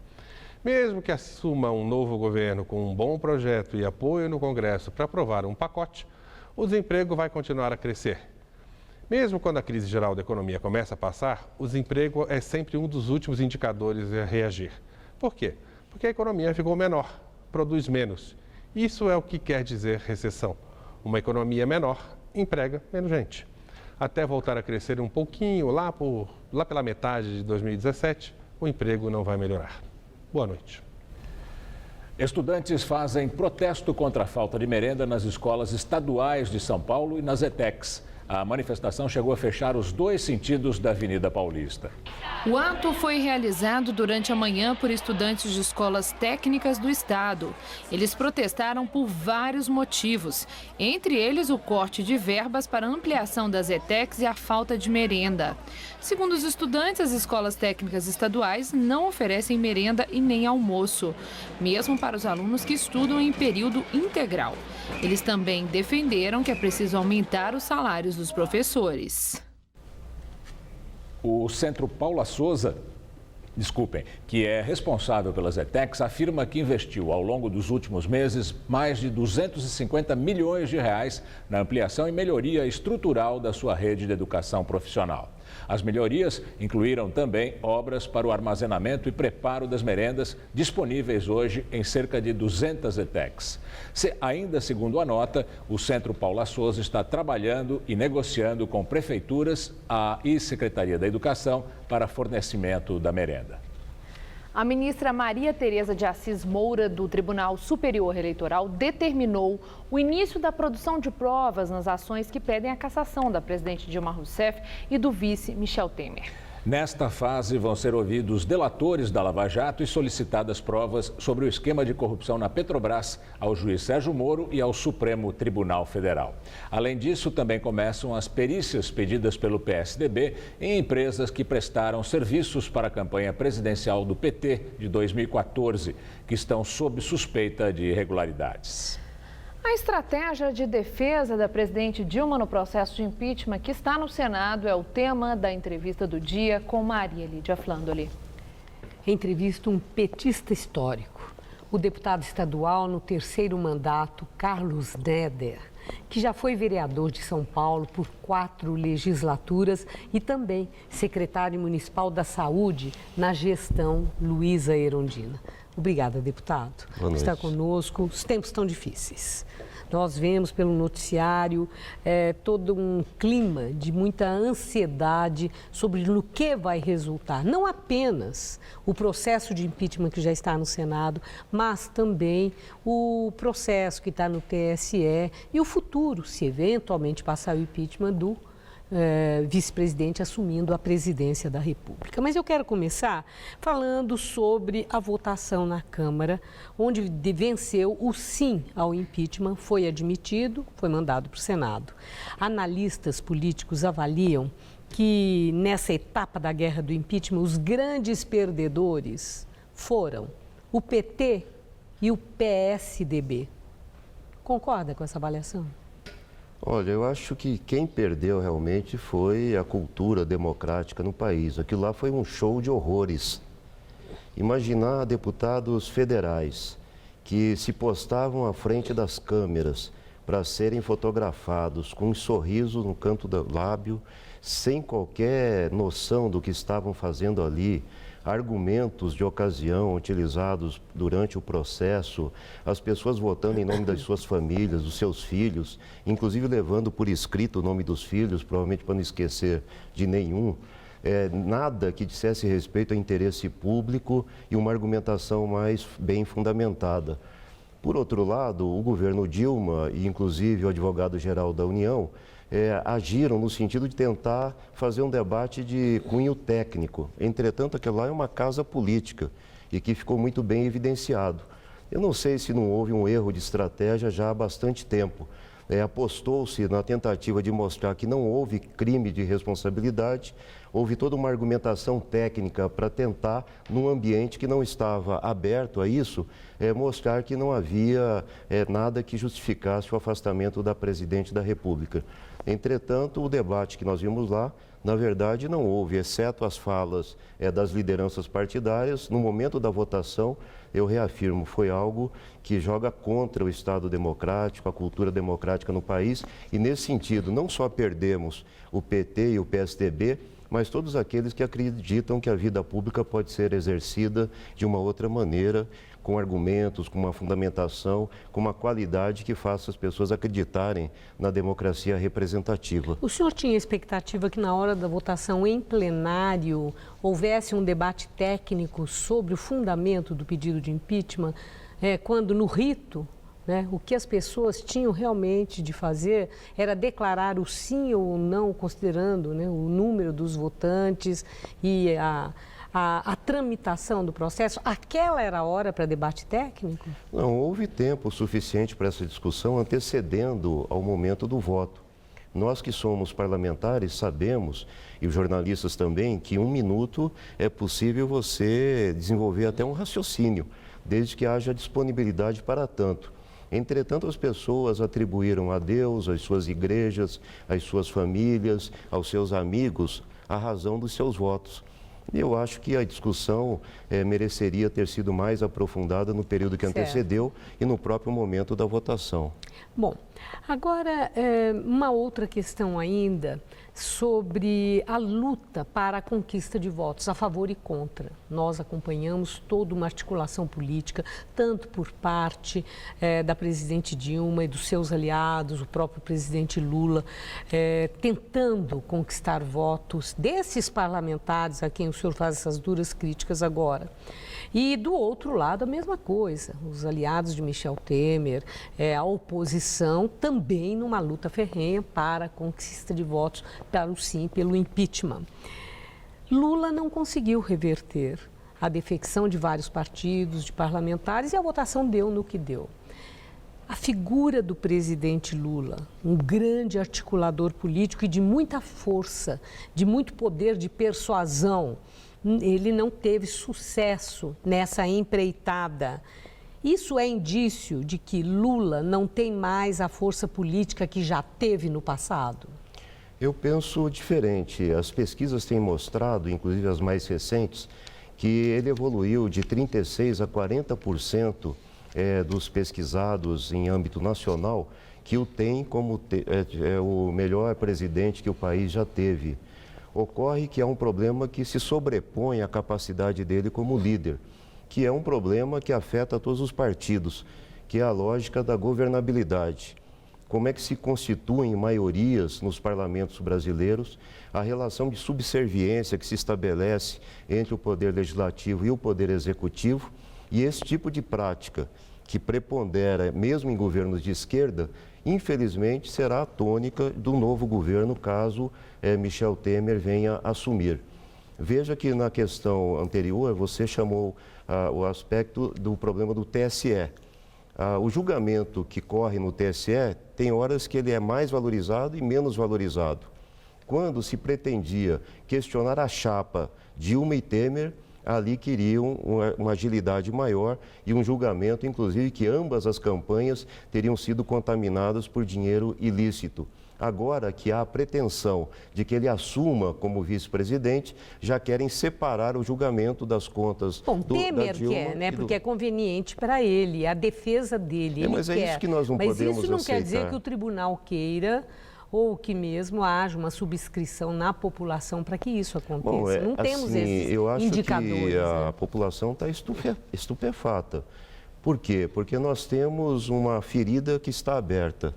Mesmo que assuma um novo governo com um bom projeto e apoio no Congresso para aprovar um pacote, o desemprego vai continuar a crescer. Mesmo quando a crise geral da economia começa a passar, o desemprego é sempre um dos últimos indicadores a reagir. Por quê? Porque a economia ficou menor, produz menos. Isso é o que quer dizer recessão. Uma economia menor emprega menos gente. Até voltar a crescer um pouquinho lá pela metade de 2017, o emprego não vai melhorar. Boa noite. Estudantes fazem protesto contra a falta de merenda nas escolas estaduais de São Paulo e nas ETECs. A manifestação chegou a fechar os 2 sentidos da Avenida Paulista. O ato foi realizado durante a manhã por estudantes de escolas técnicas do estado. Eles protestaram por vários motivos, entre eles o corte de verbas para ampliação das ETECs e a falta de merenda. Segundo os estudantes, as escolas técnicas estaduais não oferecem merenda e nem almoço, mesmo para os alunos que estudam em período integral. Eles também defenderam que é preciso aumentar os salários dos professores. O Centro Paula Souza, que é responsável pelas ETECs, afirma que investiu ao longo dos últimos meses mais de 250 milhões de reais na ampliação e melhoria estrutural da sua rede de educação profissional. As melhorias incluíram também obras para o armazenamento e preparo das merendas, disponíveis hoje em cerca de 200 ETECs. Ainda segundo a nota, o Centro Paula Souza está trabalhando e negociando com prefeituras e Secretaria da Educação para fornecimento da merenda. A ministra Maria Tereza de Assis Moura, do Tribunal Superior Eleitoral, determinou o início da produção de provas nas ações que pedem a cassação da presidente Dilma Rousseff e do vice Michel Temer. Nesta fase, vão ser ouvidos delatores da Lava Jato e solicitadas provas sobre o esquema de corrupção na Petrobras ao juiz Sérgio Moro e ao Supremo Tribunal Federal. Além disso, também começam as perícias pedidas pelo PSDB em empresas que prestaram serviços para a campanha presidencial do PT de 2014, que estão sob suspeita de irregularidades. A estratégia de defesa da presidente Dilma no processo de impeachment que está no Senado é o tema da entrevista do dia com Maria Lídia Flandoli. Entrevista um petista histórico, o deputado estadual no terceiro mandato, Carlos Neder, que já foi vereador de São Paulo por 4 legislaturas e também secretário municipal da Saúde na gestão Luísa Erundina. Obrigada, deputado, por estar conosco. Os tempos estão difíceis. Nós vemos pelo noticiário todo um clima de muita ansiedade sobre o que vai resultar. Não apenas o processo de impeachment que já está no Senado, mas também o processo que está no TSE e o futuro, se eventualmente passar o impeachment do vice-presidente assumindo a presidência da República. Mas eu quero começar falando sobre a votação na Câmara, onde venceu o sim ao impeachment, foi admitido, foi mandado para o Senado. Analistas políticos avaliam que nessa etapa da guerra do impeachment, os grandes perdedores foram o PT e o PSDB. Concorda com essa avaliação? Olha, eu acho que quem perdeu realmente foi a cultura democrática no país. Aquilo lá foi um show de horrores. Imaginar deputados federais que se postavam à frente das câmeras para serem fotografados com um sorriso no canto do lábio, sem qualquer noção do que estavam fazendo ali, argumentos de ocasião utilizados durante o processo, as pessoas votando em nome das suas famílias, dos seus filhos, inclusive levando por escrito o nome dos filhos, provavelmente para não esquecer de nenhum. Nada que dissesse respeito ao interesse público e uma argumentação mais bem fundamentada. Por outro lado, o governo Dilma e inclusive o advogado-geral da União agiram no sentido de tentar fazer um debate de cunho técnico. Entretanto, aquilo lá é uma casa política e que ficou muito bem evidenciado. Eu não sei se não houve um erro de estratégia já há bastante tempo. Apostou-se na tentativa de mostrar que não houve crime de responsabilidade, houve toda uma argumentação técnica para tentar, num ambiente que não estava aberto a isso, mostrar que não havia nada que justificasse o afastamento da presidente da República. Entretanto, o debate que nós vimos lá, na verdade, não houve, exceto as falas das lideranças partidárias. No momento da votação, eu reafirmo, foi algo que joga contra o Estado democrático, a cultura democrática no país. E, nesse sentido, não só perdemos o PT e o PSDB, mas todos aqueles que acreditam que a vida pública pode ser exercida de uma outra maneira, com argumentos, com uma fundamentação, com uma qualidade que faça as pessoas acreditarem na democracia representativa. O senhor tinha expectativa que na hora da votação em plenário houvesse um debate técnico sobre o fundamento do pedido de impeachment, quando no rito, o que as pessoas tinham realmente de fazer era declarar o sim ou o não, considerando o número dos votantes e a tramitação do processo? Aquela era a hora para debate técnico? Não, houve tempo suficiente para essa discussão antecedendo ao momento do voto. Nós que somos parlamentares sabemos, e os jornalistas também, que em 1 minuto é possível você desenvolver até um raciocínio, desde que haja disponibilidade para tanto. Entretanto, as pessoas atribuíram a Deus, às suas igrejas, às suas famílias, aos seus amigos, a razão dos seus votos. E eu acho que a discussão mereceria ter sido mais aprofundada no período que antecedeu e no próprio momento da votação. Bom, agora uma outra questão ainda sobre a luta para a conquista de votos a favor e contra. Nós acompanhamos toda uma articulação política, tanto por parte da presidente Dilma e dos seus aliados, o próprio presidente Lula, tentando conquistar votos desses parlamentares a quem o senhor faz essas duras críticas agora. E do outro lado a mesma coisa, os aliados de Michel Temer, a oposição também numa luta ferrenha para a conquista de votos para o sim, pelo impeachment. Lula não conseguiu reverter a defecção de vários partidos, de parlamentares, e a votação deu no que deu. A figura do presidente Lula, um grande articulador político e de muita força, de muito poder de persuasão, ele não teve sucesso nessa empreitada. Isso é indício de que Lula não tem mais a força política que já teve no passado? Eu penso diferente. As pesquisas têm mostrado, inclusive as mais recentes, que ele evoluiu de 36% a 40% dos pesquisados em âmbito nacional que o tem como o melhor presidente que o país já teve. Ocorre que é um problema que se sobrepõe à capacidade dele como líder, que é um problema que afeta todos os partidos, que é a lógica da governabilidade. Como é que se constituem maiorias nos parlamentos brasileiros, a relação de subserviência que se estabelece entre o poder legislativo e o poder executivo, e esse tipo de prática que prepondera mesmo em governos de esquerda, infelizmente será a tônica do novo governo caso Michel Temer venha assumir. Veja que na questão anterior você chamou o aspecto do problema do TSE. O julgamento que corre no TSE tem horas que ele é mais valorizado e menos valorizado. Quando se pretendia questionar a chapa Dilma e Temer, ali queriam uma agilidade maior e um julgamento, inclusive, que ambas as campanhas teriam sido contaminadas por dinheiro ilícito. Agora que há a pretensão de que ele assuma como vice-presidente, já querem separar o julgamento das contas da Dilma. Temer quer, né? Porque é conveniente para ele, a defesa dele, ele mas quer. É isso que nós não podemos aceitar. Mas isso não quer dizer que o tribunal queira ou que mesmo haja uma subscrição na população para que isso aconteça. Bom, não temos esses eu acho indicadores. Que a população está estupefata. Por quê? Porque nós temos uma ferida que está aberta.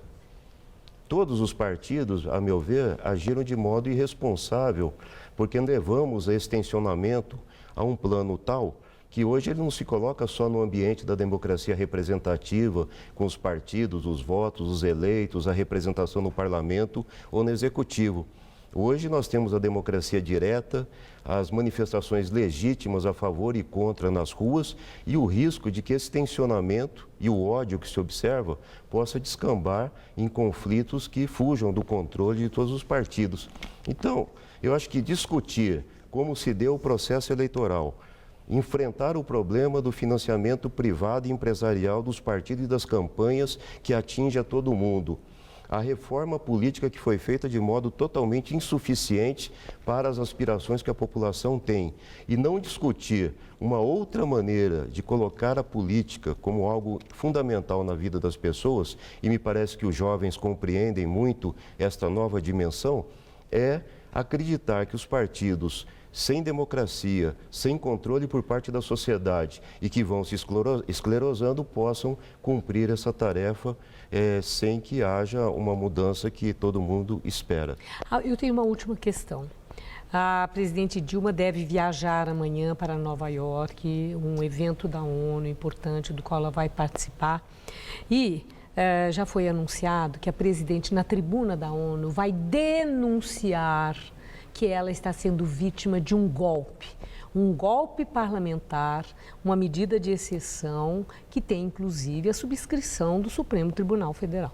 Todos os partidos, a meu ver, agiram de modo irresponsável, porque levamos a esse tensionamento a um plano tal que hoje ele não se coloca só no ambiente da democracia representativa, com os partidos, os votos, os eleitos, a representação no parlamento ou no executivo. Hoje nós temos a democracia direta, as manifestações legítimas a favor e contra nas ruas e o risco de que esse tensionamento e o ódio que se observa possa descambar em conflitos que fujam do controle de todos os partidos. Então, eu acho que discutir como se deu o processo eleitoral, enfrentar o problema do financiamento privado e empresarial dos partidos e das campanhas que atinge a todo mundo, a reforma política que foi feita de modo totalmente insuficiente para as aspirações que a população tem, e não discutir uma outra maneira de colocar a política como algo fundamental na vida das pessoas, e me parece que os jovens compreendem muito esta nova dimensão, é acreditar que os partidos sem democracia, sem controle por parte da sociedade e que vão se esclerosando, possam cumprir essa tarefa sem que haja uma mudança que todo mundo espera. Eu tenho uma última questão. A presidente Dilma deve viajar amanhã para Nova York, um evento da ONU importante do qual ela vai participar. E já foi anunciado que a presidente, na tribuna da ONU, vai denunciar que ela está sendo vítima de um golpe parlamentar, uma medida de exceção que tem, inclusive, a subscrição do Supremo Tribunal Federal.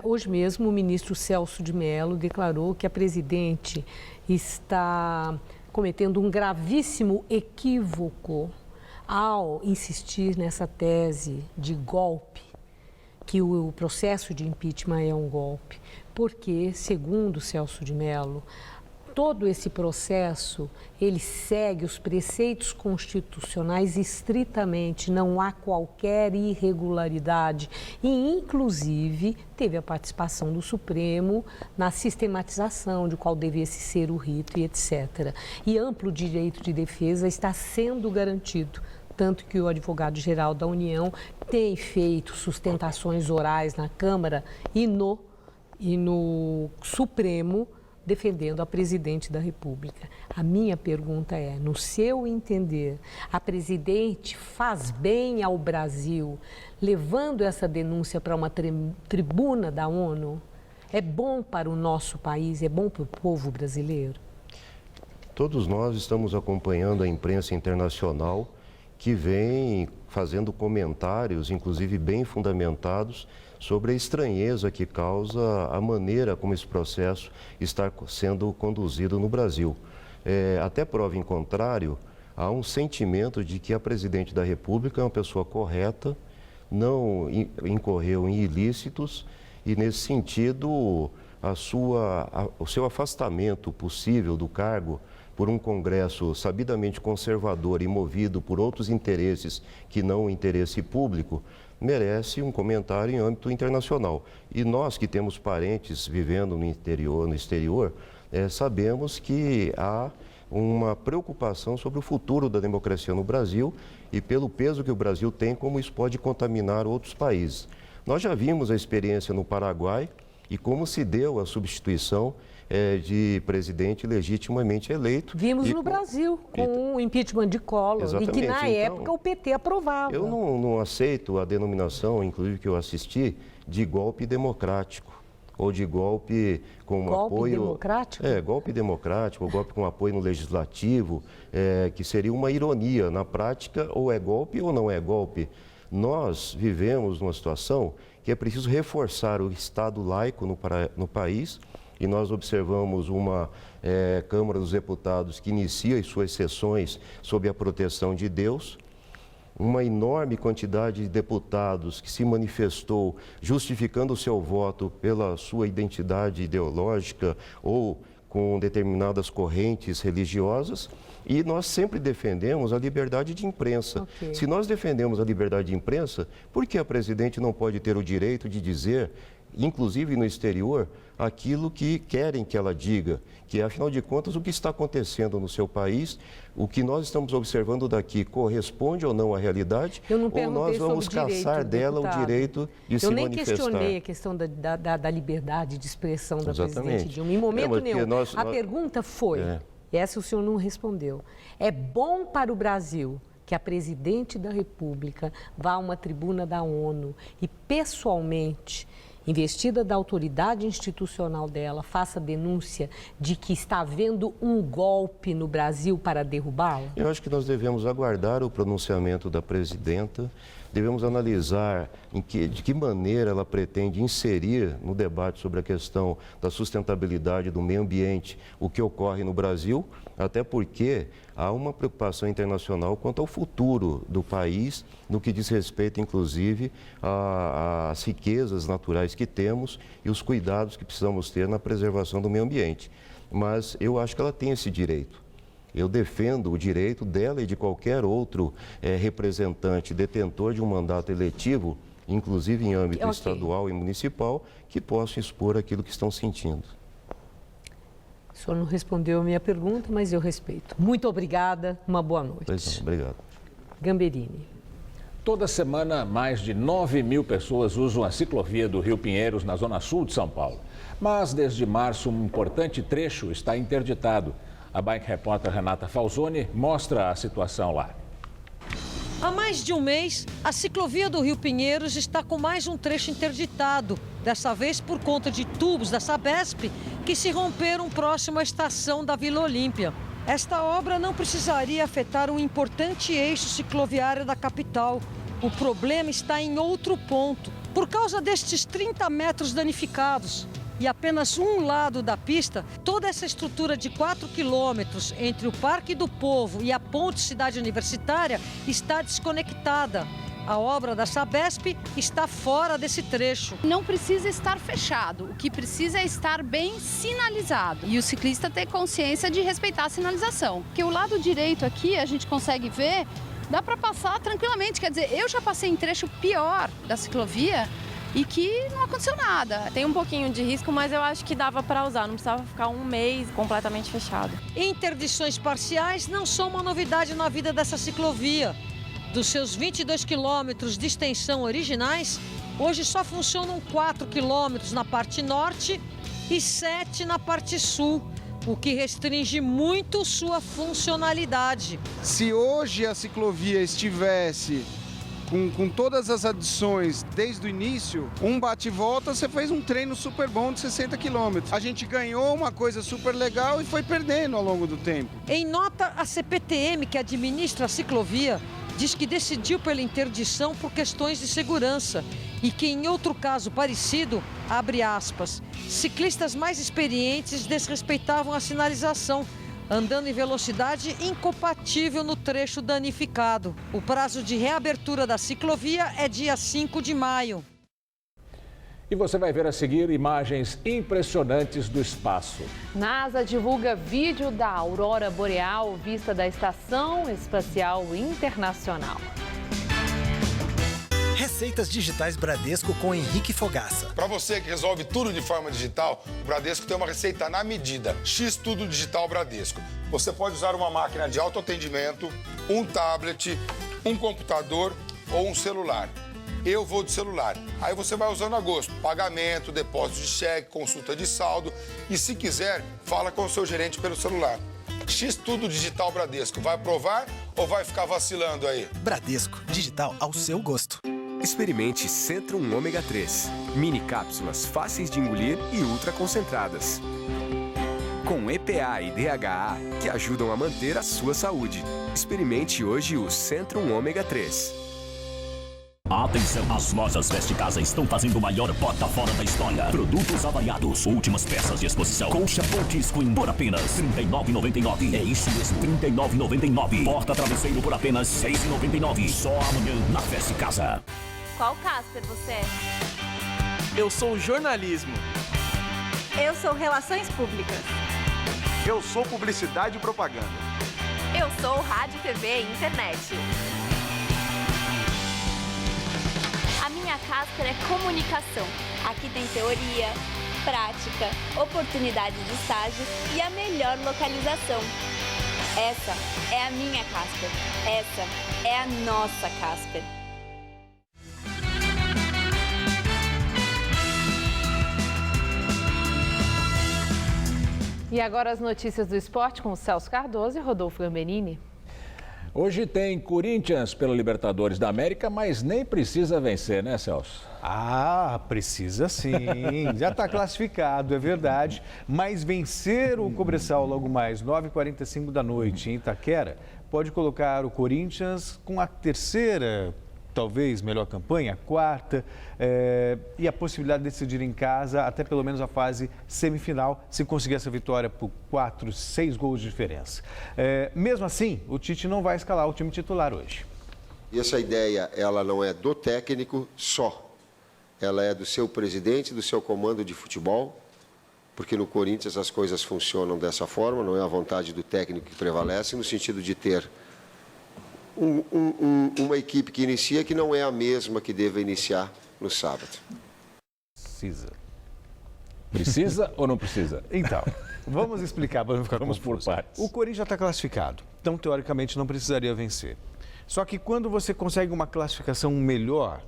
Hoje mesmo, o ministro Celso de Mello declarou que a presidente está cometendo um gravíssimo equívoco ao insistir nessa tese de golpe, que o processo de impeachment é um golpe, porque, segundo Celso de Mello, todo esse processo, ele segue os preceitos constitucionais estritamente, não há qualquer irregularidade e, inclusive, teve a participação do Supremo na sistematização de qual devesse ser o rito e etc. E amplo direito de defesa está sendo garantido, tanto que o advogado-geral da União tem feito sustentações orais na Câmara e no Supremo, defendendo a presidente da República. A minha pergunta é, no seu entender, a presidente faz bem ao Brasil levando essa denúncia para uma tribuna da ONU? É bom para o nosso país? É bom para o povo brasileiro? todos nós estamos acompanhando a imprensa internacional que vem fazendo comentários, inclusive bem fundamentados, sobre a estranheza que causa a maneira como esse processo está sendo conduzido no Brasil. Até prova em contrário, há um sentimento de que a presidente da República é uma pessoa correta, não incorreu em ilícitos e, nesse sentido, o seu afastamento possível do cargo por um Congresso sabidamente conservador e movido por outros interesses que não o interesse público, merece um comentário em âmbito internacional. E nós que temos parentes vivendo no exterior, sabemos que há uma preocupação sobre o futuro da democracia no Brasil e pelo peso que o Brasil tem, como isso pode contaminar outros países. Nós já vimos a experiência no Paraguai e como se deu a substituição de presidente legitimamente eleito. Vimos no Brasil, com o impeachment de Collor, Exatamente. E que na época o PT aprovava. Eu não aceito a denominação, inclusive que eu assisti, de golpe democrático. Ou de golpe com golpe apoio... democrático? Golpe democrático, ou golpe com apoio no legislativo, que seria uma ironia. Na prática, ou é golpe ou não é golpe. Nós vivemos numa situação que é preciso reforçar o Estado laico no país, e nós observamos uma Câmara dos Deputados que inicia as suas sessões sob a proteção de Deus, uma enorme quantidade de deputados que se manifestou justificando o seu voto pela sua identidade ideológica ou com determinadas correntes religiosas, e nós sempre defendemos a liberdade de imprensa. Okay. Se nós defendemos a liberdade de imprensa, por que a presidente não pode ter o direito de dizer, inclusive no exterior, aquilo que querem que ela diga, que é, afinal de contas, o que está acontecendo no seu país, o que nós estamos observando daqui corresponde ou não à realidade, ou nós vamos caçar dela o direito de se manifestar. Eu nem questionei a questão da liberdade de expressão da presidente Dilma, em momento nenhum. A pergunta foi, essa o senhor não respondeu, é bom para o Brasil que a presidente da República vá a uma tribuna da ONU e pessoalmente, investida da autoridade institucional dela, faça denúncia de que está havendo um golpe no Brasil para derrubá-la? Eu acho que nós devemos aguardar o pronunciamento da presidenta, devemos analisar de que maneira ela pretende inserir no debate sobre a questão da sustentabilidade do meio ambiente o que ocorre no Brasil, até porque há uma preocupação internacional quanto ao futuro do país, no que diz respeito, inclusive, às riquezas naturais que temos e os cuidados que precisamos ter na preservação do meio ambiente. Mas eu acho que ela tem esse direito. Eu defendo o direito dela e de qualquer outro representante, detentor de um mandato eletivo, inclusive em âmbito estadual e municipal, que possam expor aquilo que estão sentindo. O senhor não respondeu a minha pergunta, mas eu respeito. Muito obrigada, uma boa noite. Pois não, obrigado. Gamberini. Toda semana, mais de 9.000 pessoas usam a ciclovia do Rio Pinheiros, na zona sul de São Paulo. Mas, desde março, um importante trecho está interditado. A Bike Repórter Renata Falzoni mostra a situação lá. Há mais de um mês, a ciclovia do Rio Pinheiros está com mais um trecho interditado. Dessa vez por conta de tubos da Sabesp que se romperam próximo à estação da Vila Olímpia. Esta obra não precisaria afetar um importante eixo cicloviário da capital. O problema está em outro ponto. Por causa destes 30 metros danificados e apenas um lado da pista, toda essa estrutura de 4 quilômetros entre o Parque do Povo e a Ponte Cidade Universitária está desconectada. A obra da Sabesp está fora desse trecho. Não precisa estar fechado, o que precisa é estar bem sinalizado. E o ciclista ter consciência de respeitar a sinalização. Porque o lado direito aqui, a gente consegue ver, dá para passar tranquilamente. Quer dizer, eu já passei em trecho pior da ciclovia e que não aconteceu nada. Tem um pouquinho de risco, mas eu acho que dava para usar, não precisava ficar um mês completamente fechado. Interdições parciais não são uma novidade na vida dessa ciclovia. Dos seus 22 quilômetros de extensão originais, hoje só funcionam 4 quilômetros na parte norte e 7 na parte sul, o que restringe muito sua funcionalidade. Se hoje a ciclovia estivesse com todas as adições desde o início, um bate-volta, você fez um treino super bom de 60 quilômetros. A gente ganhou uma coisa super legal e foi perdendo ao longo do tempo. Em nota, a CPTM, que administra a ciclovia, diz que decidiu pela interdição por questões de segurança e que, em outro caso parecido, abre aspas, ciclistas mais experientes desrespeitavam a sinalização, andando em velocidade incompatível no trecho danificado. O prazo de reabertura da ciclovia é dia 5 de maio. E você vai ver a seguir imagens impressionantes do espaço. NASA divulga vídeo da aurora boreal vista da Estação Espacial Internacional. Receitas digitais Bradesco com Henrique Fogaça. Para você que resolve tudo de forma digital, o Bradesco tem uma receita na medida. X Tudo Digital Bradesco. Você pode usar uma máquina de autoatendimento, um tablet, um computador ou um celular. Eu vou de celular. Aí você vai usando a gosto. Pagamento, depósito de cheque, consulta de saldo. E se quiser, fala com o seu gerente pelo celular. X Tudo Digital Bradesco. Vai aprovar ou vai ficar vacilando aí? Bradesco. Digital ao seu gosto. Experimente Centrum Ômega 3. Mini cápsulas fáceis de engolir e ultra concentradas. Com EPA e DHA que ajudam a manter a sua saúde. Experimente hoje o Centrum Ômega 3. Atenção, as lojas Veste Casa estão fazendo o maior bota fora da história. Produtos avaliados, últimas peças de exposição. Colcha Pontes Queen por apenas R$ 39,99. É isso mesmo, R$ 39,99. Porta travesseiro por apenas R$ 6,99. Só amanhã na Veste Casa. Qual Casper você é? Eu sou jornalismo. Eu sou Relações Públicas. Eu sou publicidade e propaganda. Eu sou Rádio, TV e Internet. A minha Casper é comunicação. Aqui tem teoria, prática, oportunidade de estágio e a melhor localização. Essa é a minha Casper. Essa é a nossa Casper. E agora as notícias do esporte com o Celso Cardoso e Rodolfo Gambenini. Hoje tem Corinthians pela Libertadores da América, mas nem precisa vencer, né, Celso? Ah, precisa sim. Já está classificado, é verdade. Mas vencer o Cobressal logo mais, 9h45 da noite em Itaquera, pode colocar o Corinthians com a terceira, talvez, melhor campanha, a quarta, e a possibilidade de decidir em casa até pelo menos a fase semifinal, se conseguir essa vitória por 4, 6 gols de diferença. Mesmo assim, o Tite não vai escalar o time titular hoje. E essa ideia, ela não é do técnico só, ela é do seu presidente, do seu comando de futebol, porque no Corinthians as coisas funcionam dessa forma, não é a vontade do técnico que prevalece, no sentido de ter uma equipe que inicia que não é a mesma que deve iniciar no sábado. Precisa ou não precisa? Então, vamos explicar para não ficar Vamos confuso. por partes. O Corinthians já está classificado, então teoricamente não precisaria vencer. Só que quando você consegue uma classificação melhor,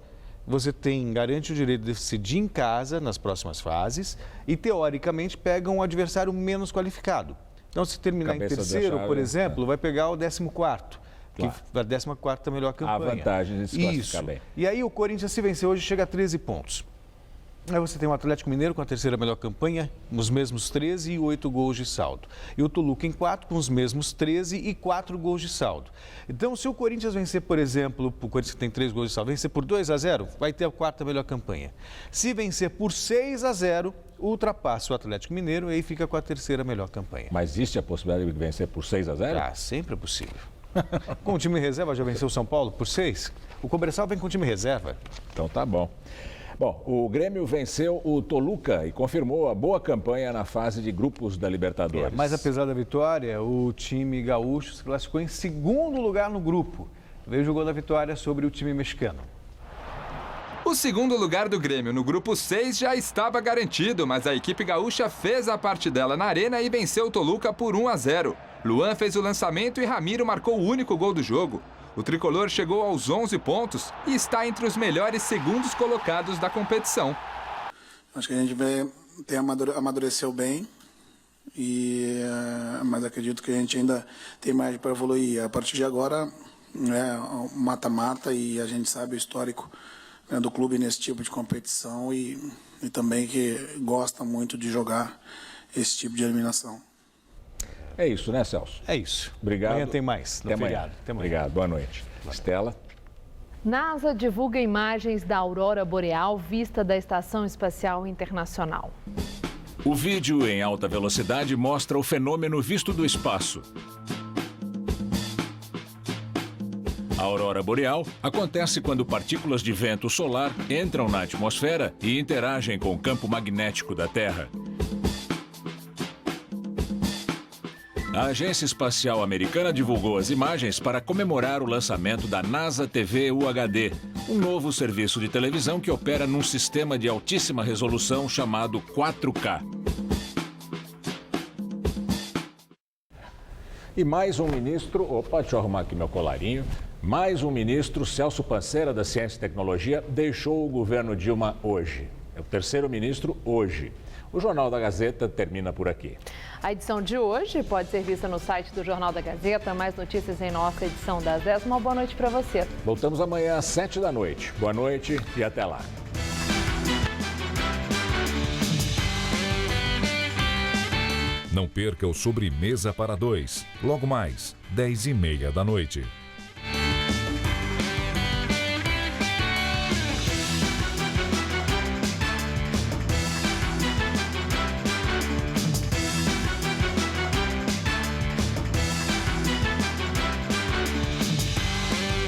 você garante o direito de decidir em casa nas próximas fases e teoricamente pega um adversário menos qualificado. Então, se terminar em terceiro, por exemplo, vai pegar o 14º. Claro. Que a 14ª melhor campanha. A vantagem de se classificar bem. E aí o Corinthians, se vencer hoje, chega a 13 pontos. Aí você tem o Atlético Mineiro com a terceira melhor campanha, os mesmos 13 e 8 gols de saldo. E o Toluca em 4 com os mesmos 13 e 4 gols de saldo. Então, se o Corinthians vencer, por exemplo, o Corinthians tem 3 gols de saldo, vencer por 2-0, vai ter a quarta melhor campanha. Se vencer por 6-0, ultrapassa o Atlético Mineiro e aí fica com a terceira melhor campanha. Mas existe a possibilidade de vencer por 6-0? Ah, sempre é possível. Com o time reserva já venceu o São Paulo por 6. O Cobressal vem com o time reserva. Então tá bom. Bom, o Grêmio venceu o Toluca e confirmou a boa campanha na fase de grupos da Libertadores. Mas apesar da vitória, o time gaúcho se classificou em segundo lugar no grupo. Veio o gol da vitória sobre o time mexicano. O segundo lugar do Grêmio no grupo 6 já estava garantido, mas a equipe gaúcha fez a parte dela na arena e venceu o Toluca por 1-0. Luan fez o lançamento e Ramiro marcou o único gol do jogo. O tricolor chegou aos 11 pontos e está entre os melhores segundos colocados da competição. Acho que a gente amadureceu bem, mas acredito que a gente ainda tem mais para evoluir. A partir de agora, mata-mata, e a gente sabe o histórico, né, do clube nesse tipo de competição e também que gosta muito de jogar esse tipo de eliminação. É isso, né, Celso? É isso. Obrigado. Amanhã tem mais. Até amanhã. Obrigado. Boa noite. Estela. NASA divulga imagens da aurora boreal vista da Estação Espacial Internacional. O vídeo em alta velocidade mostra o fenômeno visto do espaço. A aurora boreal acontece quando partículas de vento solar entram na atmosfera e interagem com o campo magnético da Terra. A Agência Espacial Americana divulgou as imagens para comemorar o lançamento da NASA TV UHD, um novo serviço de televisão que opera num sistema de altíssima resolução chamado 4K. E mais um ministro... Opa, deixa eu arrumar aqui meu colarinho. Mais um ministro, Celso Panceira, da Ciência e Tecnologia, deixou o governo Dilma hoje. É o terceiro ministro hoje. O Jornal da Gazeta termina por aqui. A edição de hoje pode ser vista no site do Jornal da Gazeta. Mais notícias em nossa edição das 10. Uma boa noite para você. Voltamos amanhã às 7 da noite. Boa noite e até lá. Não perca o Sobremesa para 2. Logo mais, 10h30 da noite.